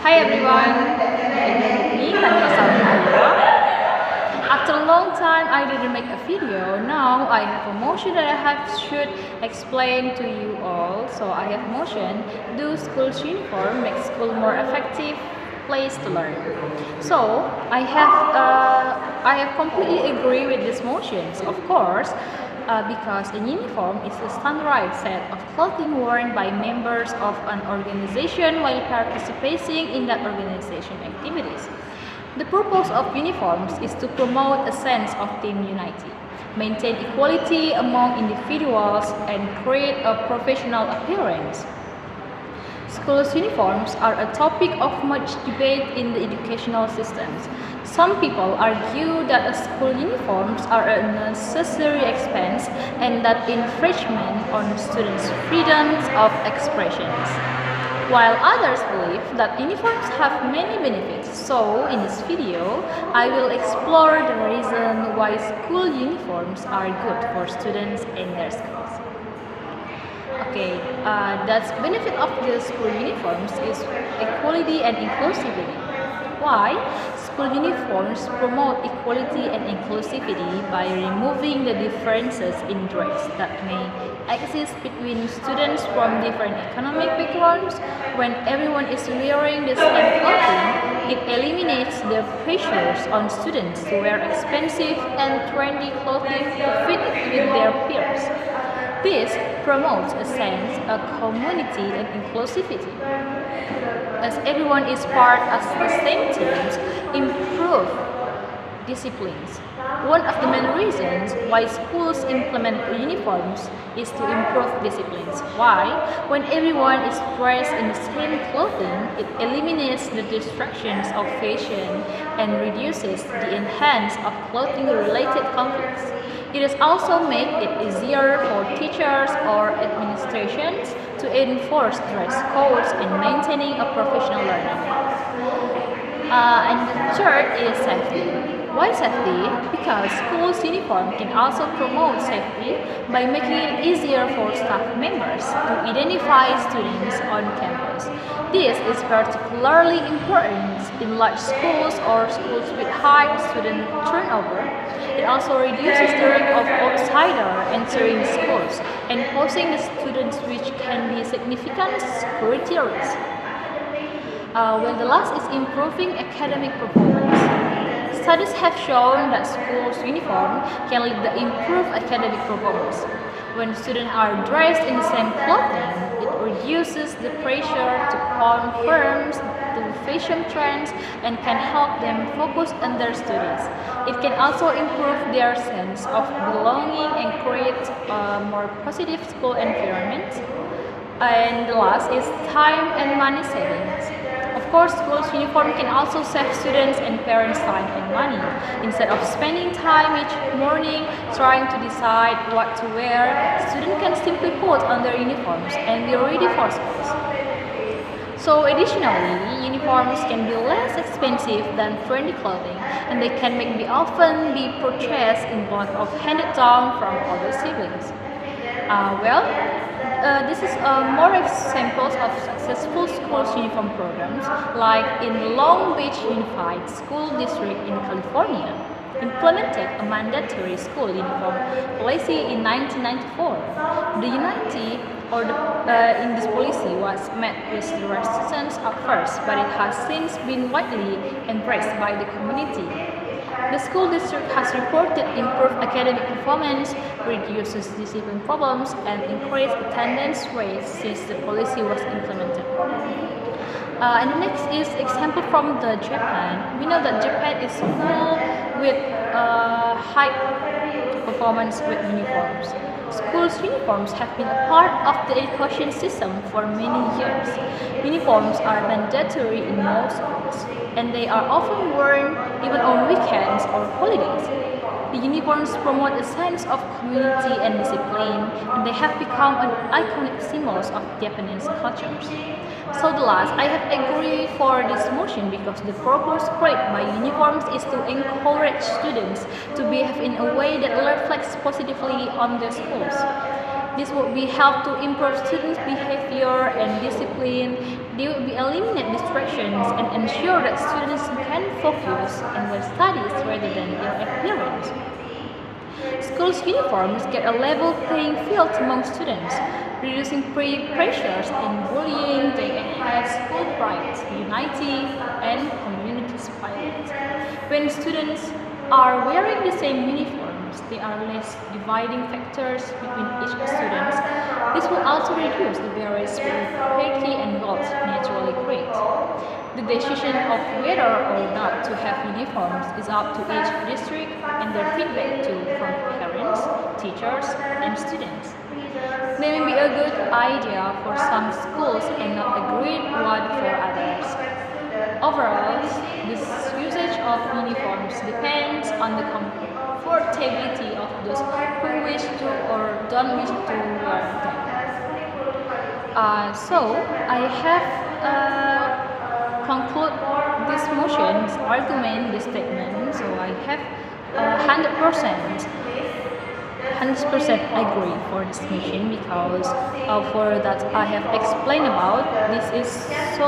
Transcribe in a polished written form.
Hi everyone, again with me, Tanya Salma. After a long time I didn't make a video. Now I have a motion that should explain to you all. So I have motion, do school's uniform make school more effective place to learn. So I have completely agree with these motions. Of course, because a uniform is a standardized set of clothing worn by members of an organization while participating in that organization activities. The purpose of uniforms is to promote a sense of team unity, maintain equality among individuals, and create a professional appearance. Schools' uniforms are a topic of much debate in the educational systems. Some people argue that school uniforms are a necessary expense and that infringement on students' freedoms of expressions. While others believe that uniforms have many benefits, so in this video, I will explore the reason why school uniforms are good for students and their schools. Okay, the benefit of the school uniforms is equality and inclusivity. Why? School uniforms promote equality and inclusivity by removing the differences in dress that may exist between students from different economic backgrounds. When everyone is wearing the same clothing, it eliminates the pressures on students to wear expensive and trendy clothing to fit with their peers. This promotes a sense of community and inclusivity. As everyone is part of the same teams, improve disciplines. One of the main reasons why schools implement uniforms is to improve disciplines. Why? When everyone is dressed in the same clothing, it eliminates the distractions of fashion and reduces the enhance of clothing-related conflicts. It is also make it easier for teachers or administrations to enforce dress codes and maintaining a professional learning. And the third is safety. Why safety? Because school's uniform can also promote safety by making it easier for staff members to identify students on campus. This is particularly important in large schools or schools with high student turnover. It also reduces the risk of outsider entering schools and posing the students, which can be significant security risk. Well, the last is improving academic performance. Studies have shown that schools' uniform can lead to improved academic performance. When students are dressed in the same clothing, it reduces the pressure to conform to fashion trends and can help them focus on their studies. It can also improve their sense of belonging and create a more positive school environment. And the last is time and money savings. Of course, schools' uniform can also save students and parents time and money. Instead of spending time each morning trying to decide what to wear, students can simply put on their uniforms and be ready for schools. So additionally, uniforms can be less expensive than trendy clothing, and they can often be purchased in bulk or handed down from older siblings. This is more examples of successful schools uniform programs, like in the Long Beach Unified School District in California, implemented a mandatory school uniform policy in 1994. The unity in this policy was met with resistance at first, but it has since been widely embraced by the community. The school district has reported improved academic performance, reduces discipline problems, and increased attendance rates since the policy was implemented. And the next is example from the Japan. We know that Japan is full with high performance with uniforms. Schools' uniforms have been a part of the education system for many years. Uniforms are mandatory in most schools, and they are often worn even on weekends or holidays. The uniforms promote a sense of community and discipline, and they have become an iconic symbols of Japanese cultures. So the last, I have agreed for this motion because the purpose created by uniforms is to encourage students to behave in a way that reflects positively on their schools. This would be help to improve students' behavior and discipline. They will be eliminate distraction uniforms and ensure that students can focus on their studies rather than their appearance. Schools' uniforms get a level playing field among students, reducing peer pressures and bullying. They enhance school pride, unity, and community spirit. When students are wearing the same uniforms, there are less dividing factors between each student. This will also reduce the barriers between hierarchy and wealth naturally create. The decision of whether or not to have uniforms is up to each district and their feedback too from parents, teachers, and students. They may be a good idea for some schools and not a great one for others. Overall, the usage of uniforms depends on the comfortability of those who wish to or don't wish to wear them. So I have conclude this motion, this argument, this statement. So I have 100% agree for this mission because for that I have explained about this is so